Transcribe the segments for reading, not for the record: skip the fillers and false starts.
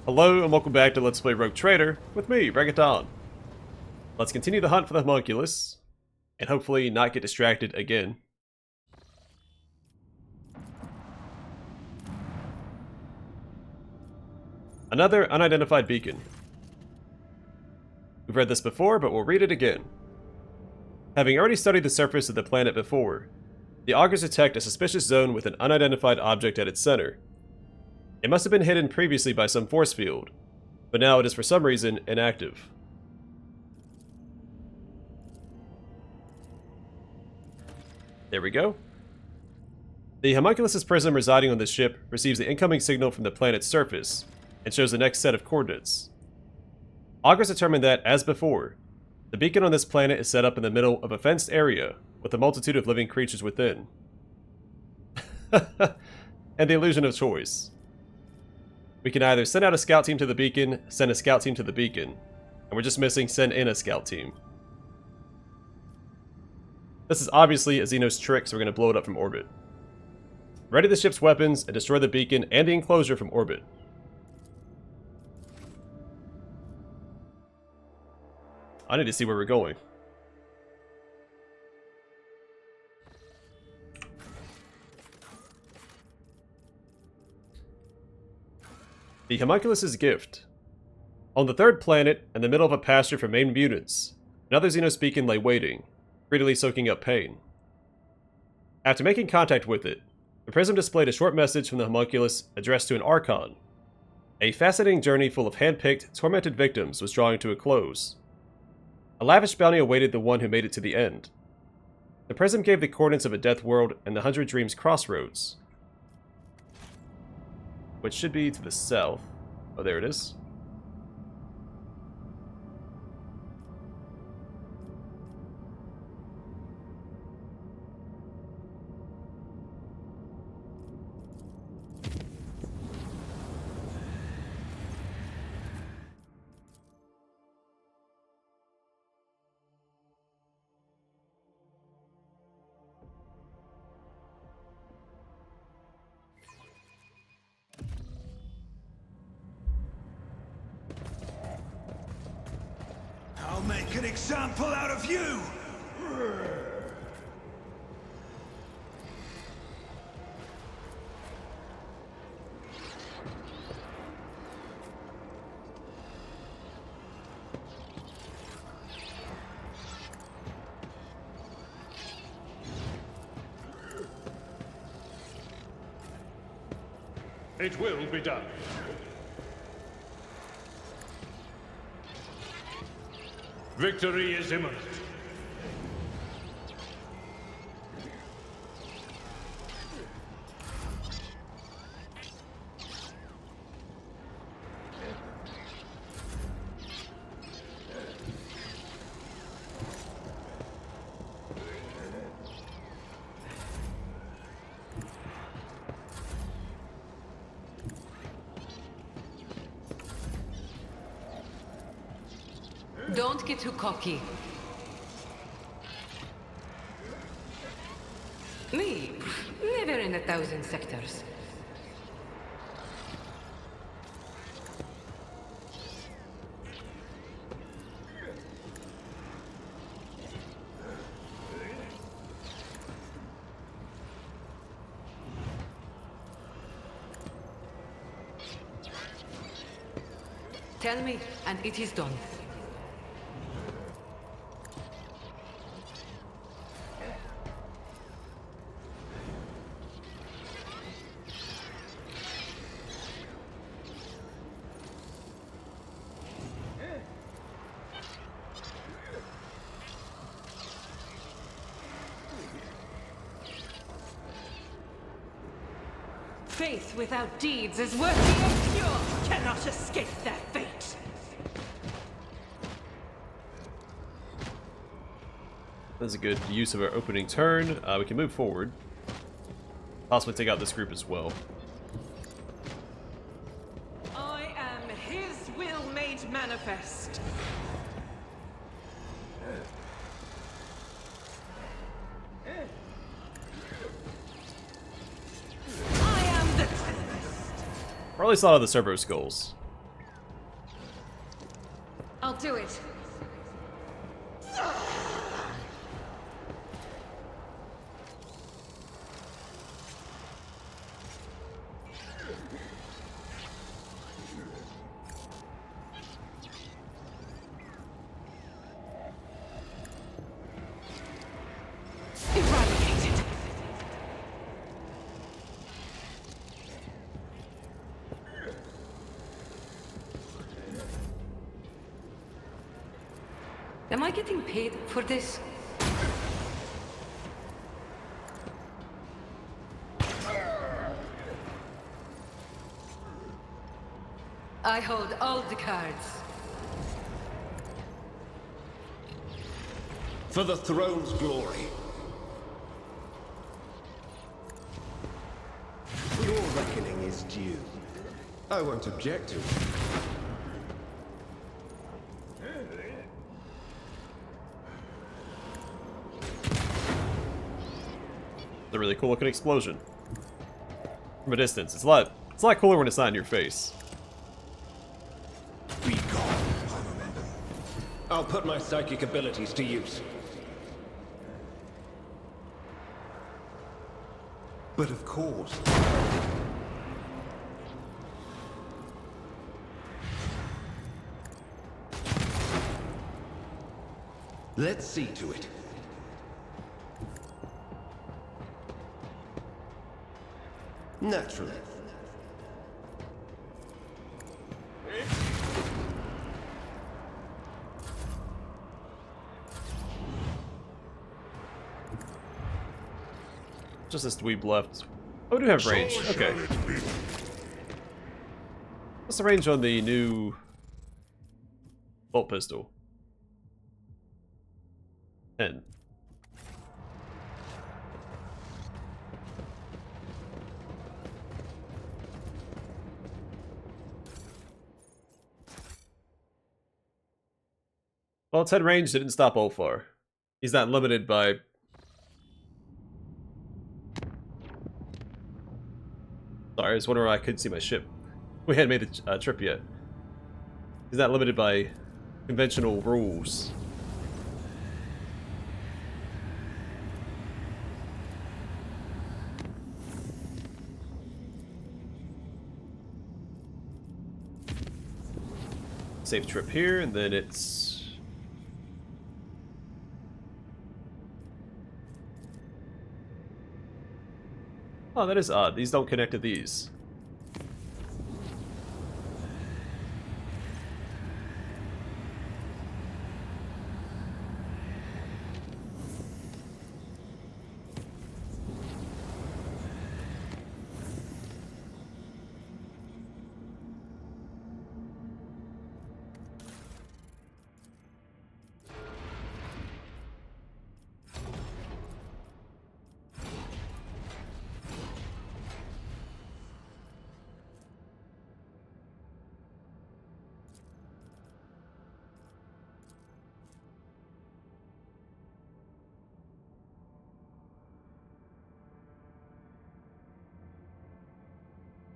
Hello and welcome back to Let's Play Rogue Trader with me, Reggaeton. Let's continue the hunt for the haemonculus, and hopefully not get distracted again. Another unidentified beacon. We've read this before, but we'll read it again. Having already studied the surface of the planet before, the augurs detect a suspicious zone with an unidentified object at its center. It must have been hidden previously by some force field, but now it is for some reason inactive. There we go. The haemonculus's prism residing on this ship receives the incoming signal from the planet's surface and shows the next set of coordinates. Augurs determine that, as before, the beacon on this planet is set up in the middle of a fenced area with a multitude of living creatures within. And the illusion of choice. We can either send out a scout team to the beacon, send a scout team to the beacon, and we're just missing send in a scout team. This is obviously a xenos trick, so we're going to blow it up from orbit. Ready the ship's weapons and destroy the beacon and the enclosure from orbit. I need to see where we're going. The haemonculus's gift. On the third planet, in the middle of a pasture for maimed mutants, another xenos beacon lay waiting, greedily soaking up pain. After making contact with it, the prism displayed a short message from the haemonculus addressed to an archon. A fascinating journey full of hand-picked, tormented victims was drawing to a close. A lavish bounty awaited the one who made it to the end. The prism gave the coordinates of a death world and the Hundred Dreams crossroads, which should be to the south. Oh, there it is. I'll make an example out of you! It will be done. Victory is imminent. Don't get too cocky. Me? Never in 1,000 sectors. Tell me, and it is done. Faith without deeds is worthy of cure. Cannot escape their fate. That's a good use of our opening turn. We can move forward. Possibly take out this group as well. I am his will made manifest. Or at least a lot of the servo skulls. I'll do it. Eradicated. Am I getting paid for this? I hold all the cards. For the throne's glory. Your reckoning is due. I won't object to it. A really cool looking explosion. From a distance. It's a lot cooler when it's not in your face. Be gone. I'll put my psychic abilities to use. But of course. Let's see to it. Naturally. Just this dweeb left. Oh, we do have range. Okay. What's the range on the new bolt pistol? 10. Well, its head range didn't stop Ulfar. He's not limited by... Sorry, I was wondering why I couldn't see my ship. We hadn't made the trip yet. He's not limited by conventional rules. Safe trip here, and then it's... Oh, that is odd. These don't connect to these.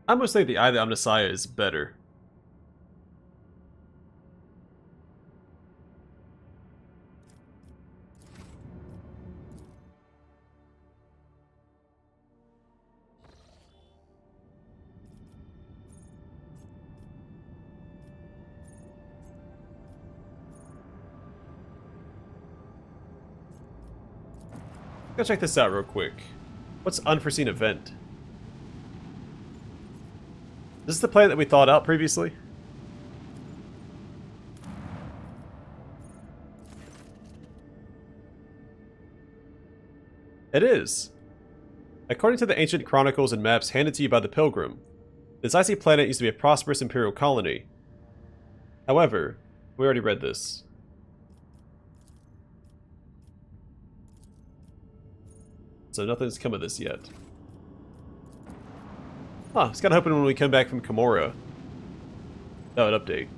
I almost think the Eye of the Omnissiah is better. Go check this out real quick. What's unforeseen event? Is this the plan that we thought out previously? It is. According to the ancient chronicles and maps handed to you by the Pilgrim, this icy planet used to be a prosperous imperial colony. However, we already read this. So nothing's come of this yet. Huh, it's kind of hoping when we come back from Kimura, that would update.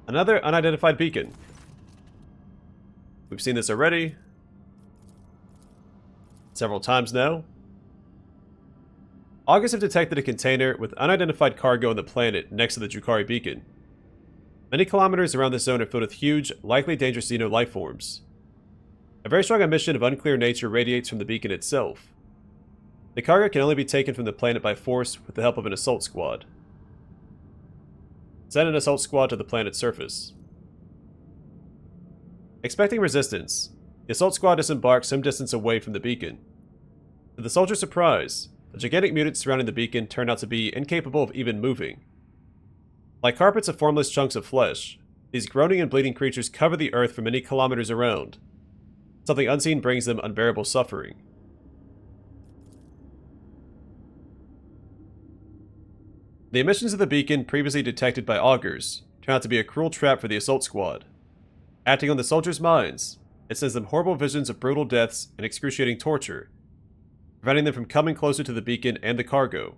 Another unidentified beacon. We've seen this already. Several times now. August have detected a container with unidentified cargo on the planet next to the Jukari beacon. Many kilometers around this zone are filled with huge, likely dangerous xeno life forms. A very strong emission of unclear nature radiates from the beacon itself. The cargo can only be taken from the planet by force with the help of an assault squad. Send an assault squad to the planet's surface. Expecting resistance, the assault squad disembarks some distance away from the beacon. To the soldiers' surprise, the gigantic mutants surrounding the beacon turn out to be incapable of even moving. Like carpets of formless chunks of flesh, these groaning and bleeding creatures cover the earth for many kilometers around. Something unseen brings them unbearable suffering. The emissions of the beacon, previously detected by augurs, turn out to be a cruel trap for the assault squad. Acting on the soldiers' minds, it sends them horrible visions of brutal deaths and excruciating torture, preventing them from coming closer to the beacon and the cargo.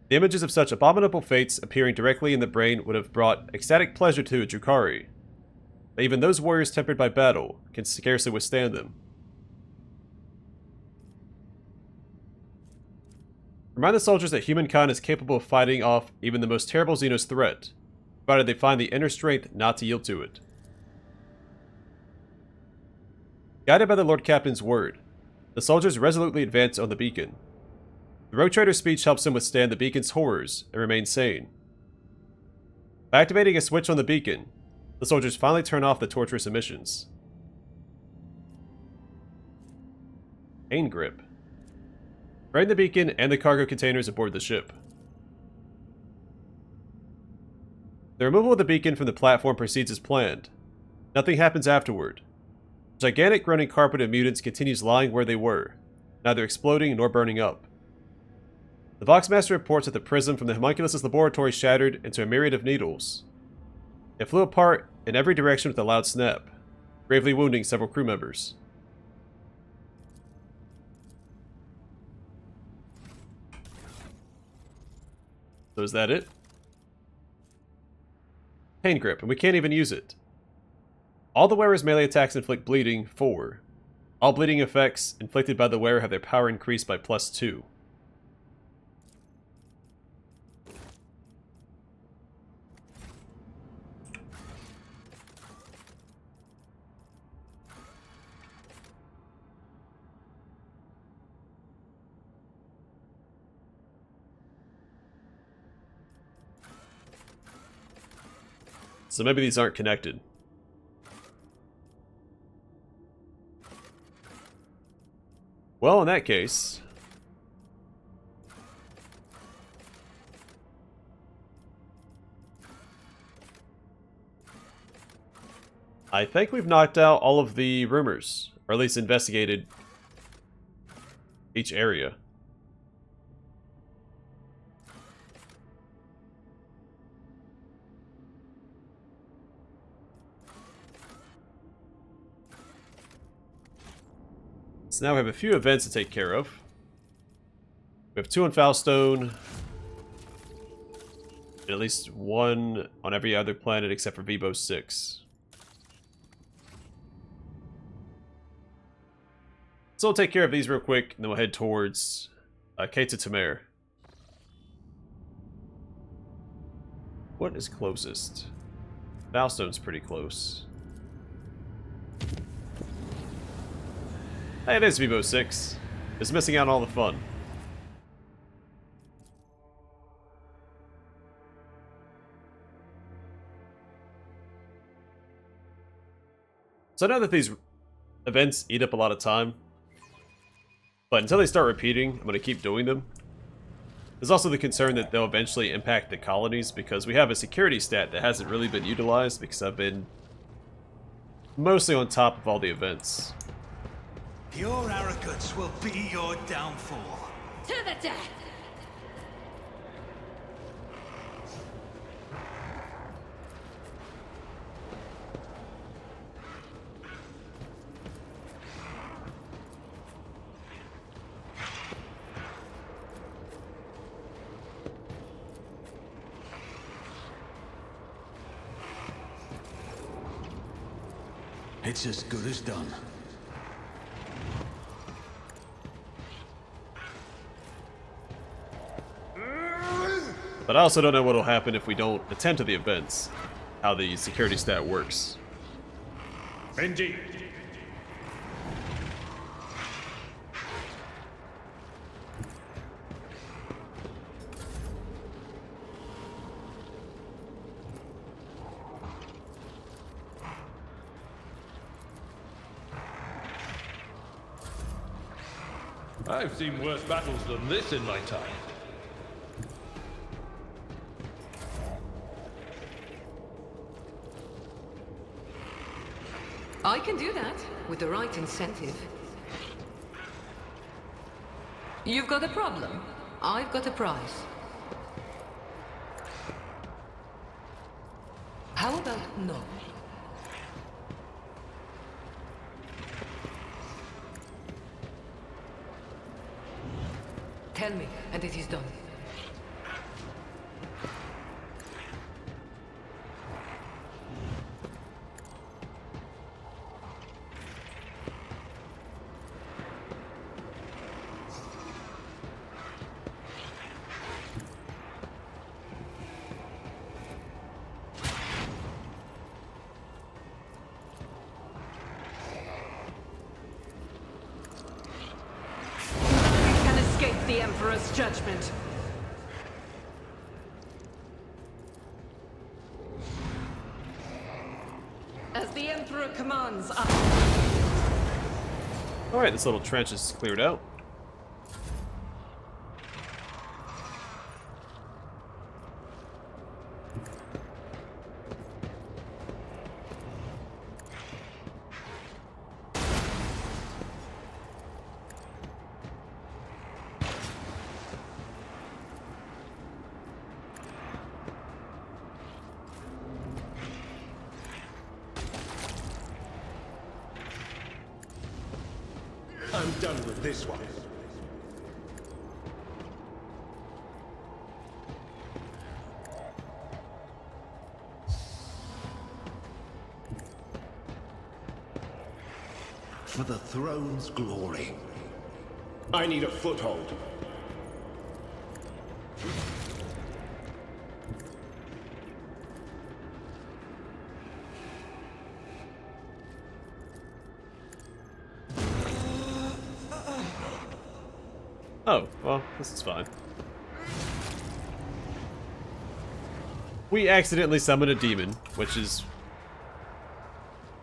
The images of such abominable fates appearing directly in the brain would have brought ecstatic pleasure to a jukari, but even those warriors tempered by battle can scarcely withstand them. Remind the soldiers that humankind is capable of fighting off even the most terrible xenos threat, provided they find the inner strength not to yield to it. Guided by the Lord Captain's word, the soldiers resolutely advance on the beacon. The Rogue Trader's speech helps them withstand the beacon's horrors and remain sane. By activating a switch on the beacon, the soldiers finally turn off the torturous emissions. Pain grip. Bring the beacon and the cargo containers aboard the ship. The removal of the beacon from the platform proceeds as planned. Nothing happens afterward. The gigantic groaning carpet of mutants continues lying where they were, neither exploding nor burning up. The Voxmaster reports that the prism from the haemonculus' laboratory shattered into a myriad of needles. It flew apart in every direction with a loud snap, gravely wounding several crew members. So is that it? Pain grip, and we can't even use it. All the wearer's melee attacks inflict bleeding, 4. All bleeding effects inflicted by the wearer have their power increased by +2. So maybe these aren't connected. Well, in that case... I think we've knocked out all of the rumors, or at least investigated each area. So now we have a few events to take care of. We have 2 on Foulstone, and at least 1 on every other planet except for Vibo 6. So we'll take care of these real quick, and then we'll head towards Keita Tamer. What is closest? Foulstone's pretty close. Hey, it is Vibo 6. Just missing out on all the fun. So I know that these events eat up a lot of time, but until they start repeating, I'm going to keep doing them. There's also the concern that they'll eventually impact the colonies, because we have a security stat that hasn't really been utilized, because I've been mostly on top of all the events. Your arrogance will be your downfall. To the death! It's as good as done. But I also don't know what will happen if we don't attend to the events, how the security stat works. Indeed. I've seen worse battles than this in my time. I can do that, with the right incentive. You've got a problem. I've got a prize. How about no? Tell me, and it is done. The Emperor's judgment. As the Emperor commands, Alright, this little trench is cleared out. I'm done with this one. For the throne's glory. I need a foothold. Oh, well, this is fine. We accidentally summoned a demon, which is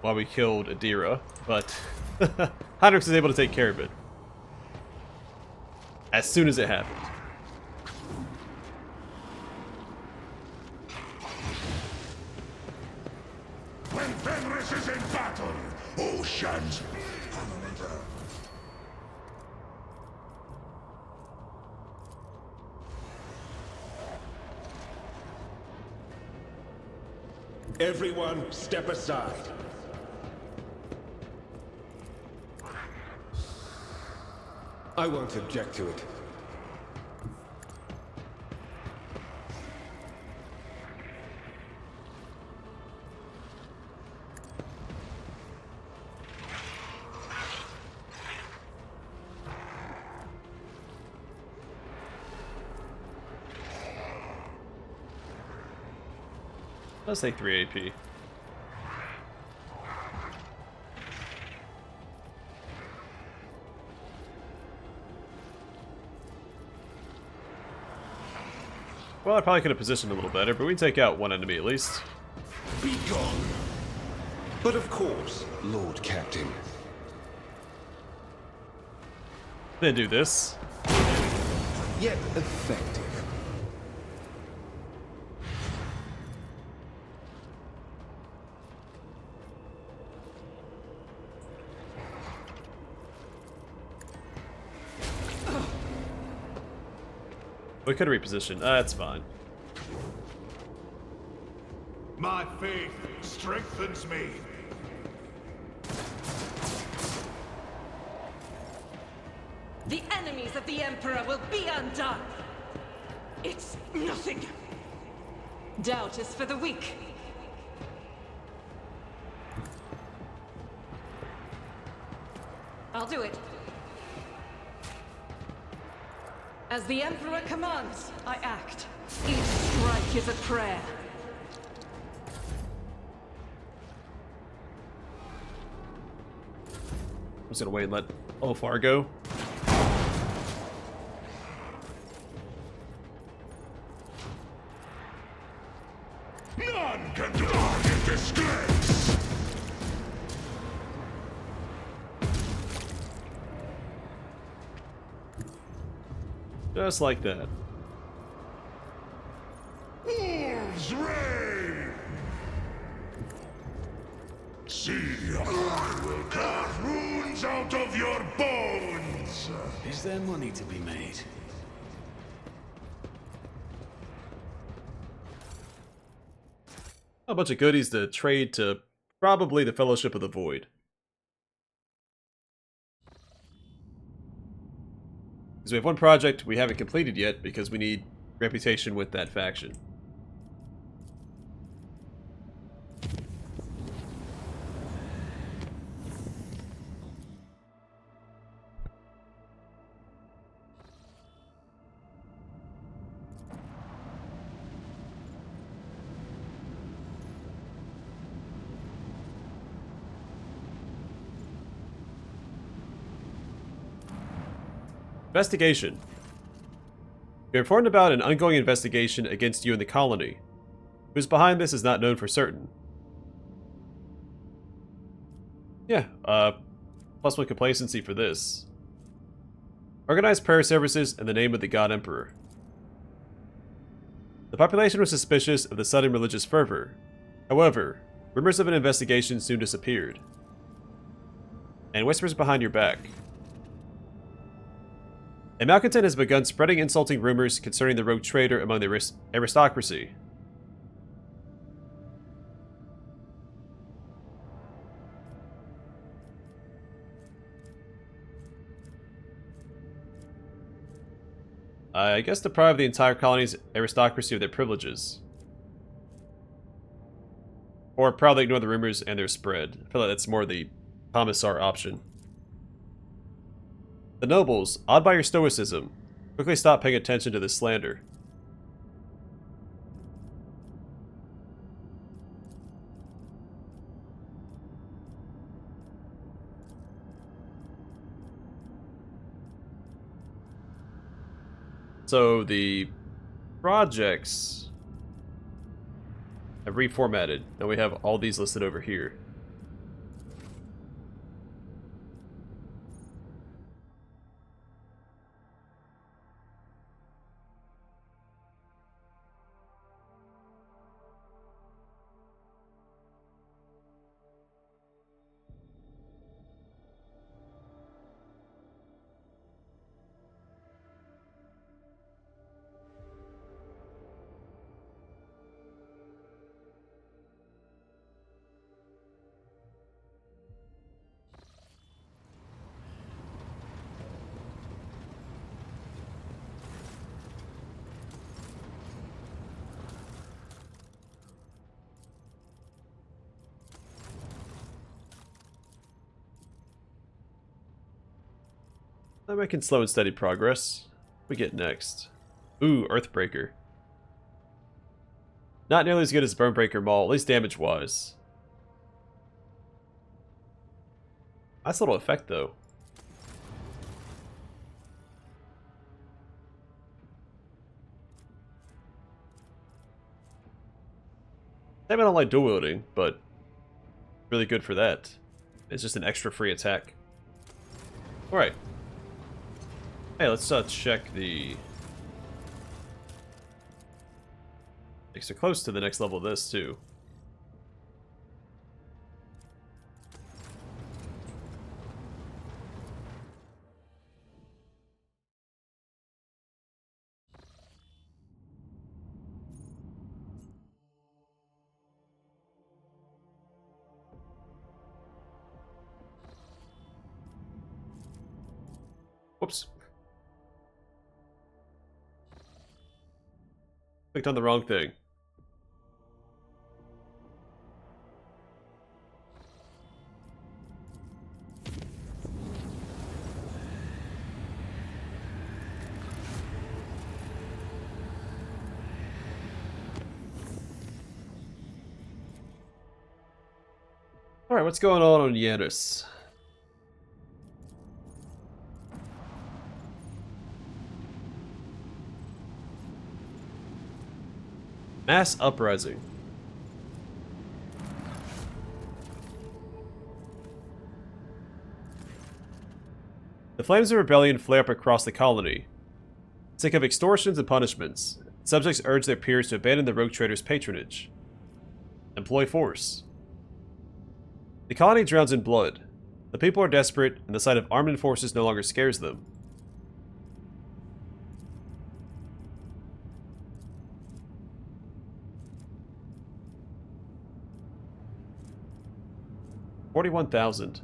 why we killed Adira, but Hydrix is able to take care of it as soon as it happened. When Fenris is in battle, oceans. Everyone, step aside. I won't object to it. Let's take 3 AP. Well, I probably could have positioned a little better, but we take out one enemy at least. Be gone. But of course, Lord Captain. Then do this. Yet effective. We could have repositioned. That's fine. My faith strengthens me. the enemies of the Emperor will be undone. It's nothing. Doubt is for the weak. I'll do it. As the Emperor commands, I act. Each weak is a prayer. I'm just gonna wait and let Olafar go. None can die in disgrace! Just like that. Wolves reign! See, I will carve runes out of your bones! Is there money to be made? A bunch of goodies to trade to probably the Fellowship of the Void. Because we have one project we haven't completed yet because we need reputation with that faction. Investigation. You're informed about an ongoing investigation against you in the colony. Who's behind this is not known for certain. Yeah, +1 complacency for this. Organize prayer services in the name of the God Emperor. The population was suspicious of the sudden religious fervor. However, rumors of an investigation soon disappeared. And whispers behind your back. A malcontent has begun spreading insulting rumors concerning the rogue trader among the aristocracy. I guess deprive the entire colony's aristocracy of their privileges. Or proudly ignore the rumors and their spread. I feel like that's more the commissar option. The nobles, awed by your stoicism, quickly stop paying attention to this slander. So the projects have reformatted, and we have all these listed over here. I'm making slow and steady progress. What we get next? Ooh, Earthbreaker. Not nearly as good as Burnebreaker Maul, at least damage-wise. Nice little effect, though. I don't like dual wielding, but really good for that. It's just an extra free attack. Alright. Hey, let's check the... Makes it close to the next level of this, too. Whoops. Clicked on the wrong thing. Alright, what's going on Yanis? Mass uprising. The flames of rebellion flare up across the colony. Sick of extortions and punishments, subjects urge their peers to abandon the rogue trader's patronage. Employ force. The colony drowns in blood. The people are desperate, and the sight of armed forces no longer scares them. $41,000.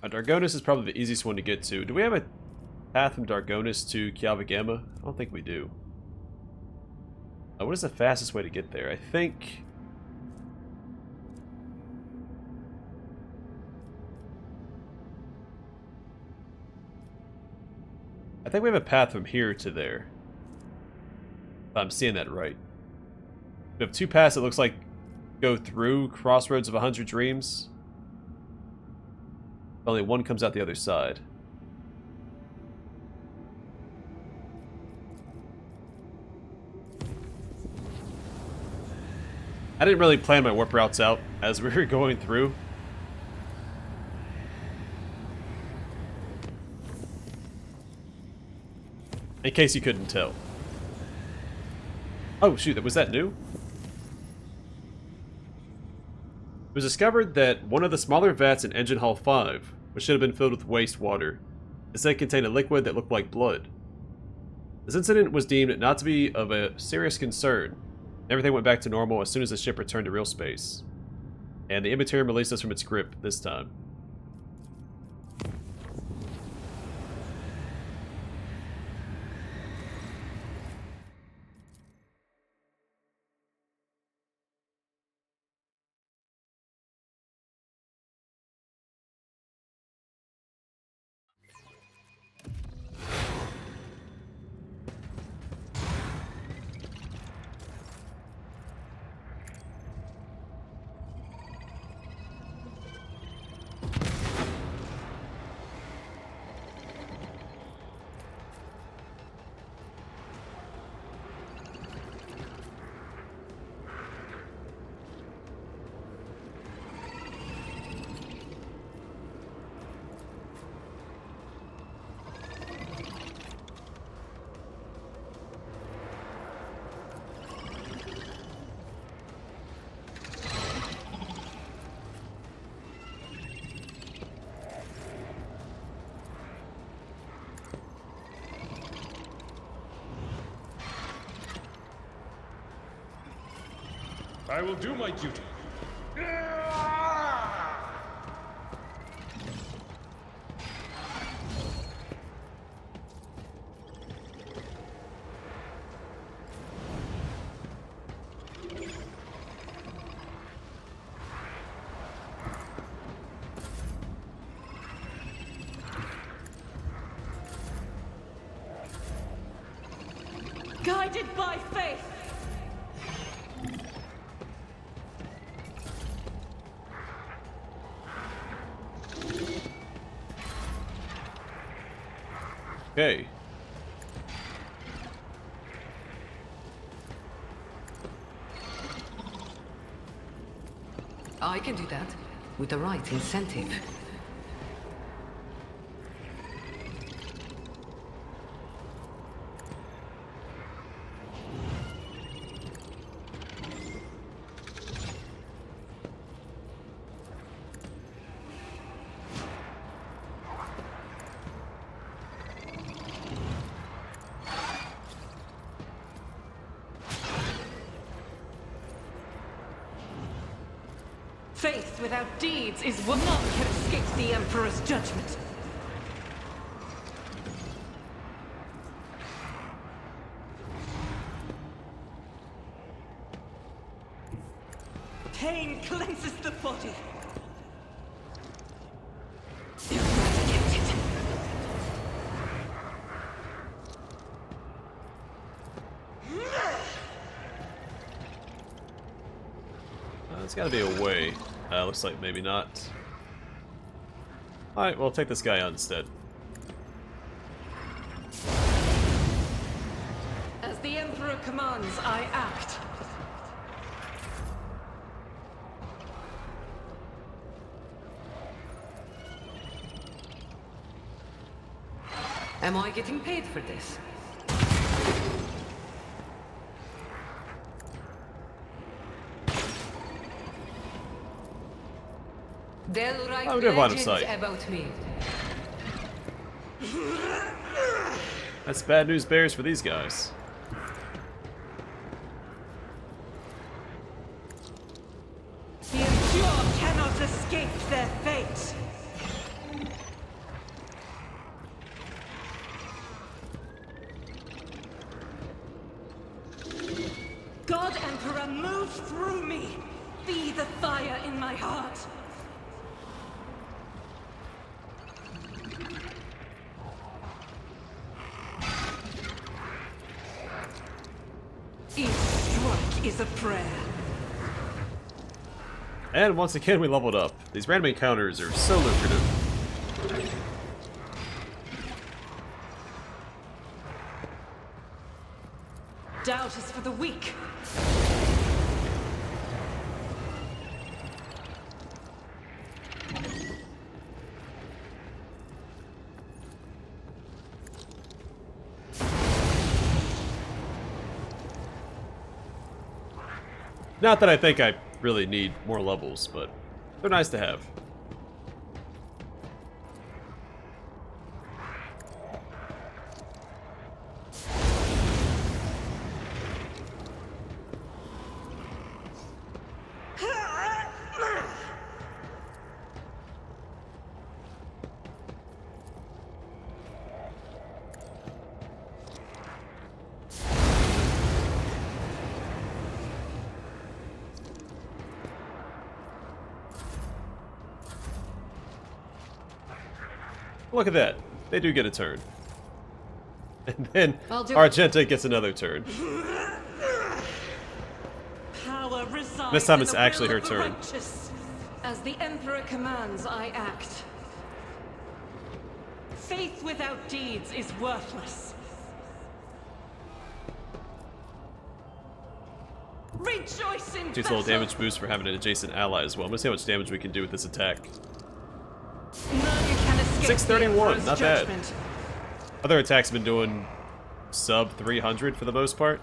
Dargonis is probably the easiest one to get to. Do we have a path from Dargonis to Kiavagama? I don't think we do. What is the fastest way to get there? I think... we have a path from here to there. If I'm seeing that right. We have two paths that looks like go through Crossroads of 100 Dreams. Only one comes out the other side. I didn't really plan my warp routes out as we were going through. In case you couldn't tell. Oh shoot, was that new? It was discovered that one of the smaller vats in Engine Hall 5, which should have been filled with wastewater, instead contained a liquid that looked like blood. This incident was deemed not to be of a serious concern. Everything went back to normal as soon as the ship returned to real space. And the Immaterium released us from its grip this time. I will do my duty. Guided by faith. Okay. I can do that, with the right incentive. Faith without deeds is what none can escape the Emperor's judgment. pain cleanses the body. There's gotta be a way. Looks like maybe not. Alright, we'll take this guy out instead. As the Emperor commands, I act. Am I getting paid for this? They'll write Oh, we do have line of legends sight. about me. That's bad news bears for these guys. The impure cannot escape their fate. God Emperor, move through me. Be the fire in my heart. Each strike is a prayer. And once again, we leveled up. These random encounters are so lucrative. Doubt is for the weak. Not that I think I really need more levels, but they're nice to have. Look at that. They do get a turn. And then I'll do it. Argenta gets another turn. Power resides This time in it's the actually will her of the turn. righteous. As the Emperor commands, I act. Faith without deeds is worthless. Rejoice in Takes a battle. little damage boost for having an adjacent ally as well. I'm gonna see how much damage we can do with this attack. None can escape 631, the Emperor's not bad. judgment. Other attacks have been doing sub 300 for the most part.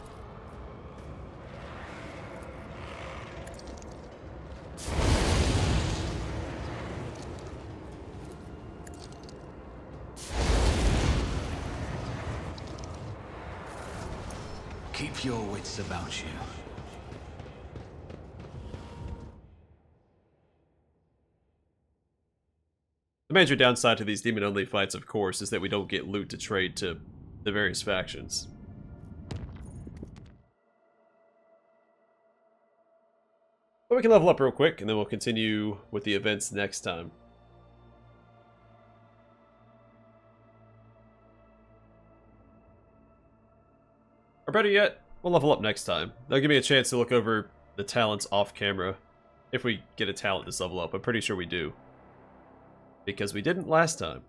Keep your wits about you. The major downside to these demon-only fights, of course, is that we don't get loot to trade to the various factions. But we can level up real quick, and then we'll continue with the events next time. Or better yet, we'll level up next time. That'll give me a chance to look over the talents off camera, if we get a talent this level up. I'm pretty sure we do. Because we didn't last time.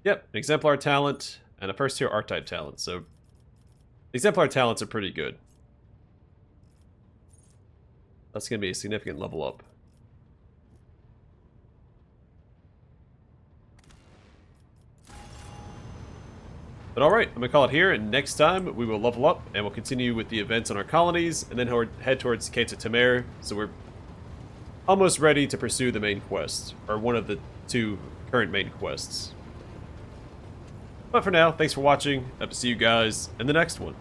Yep, an exemplar talent and a first tier archetype talent, so the exemplar talents are pretty good. That's going to be a significant level up. But alright, I'm going to call it here, and next time we will level up, and we'll continue with the events on our colonies, and then head towards Cates of Tamir, so we're almost ready to pursue the main quest, or one of the two current main quests. But for now, thanks for watching, hope to see you guys in the next one.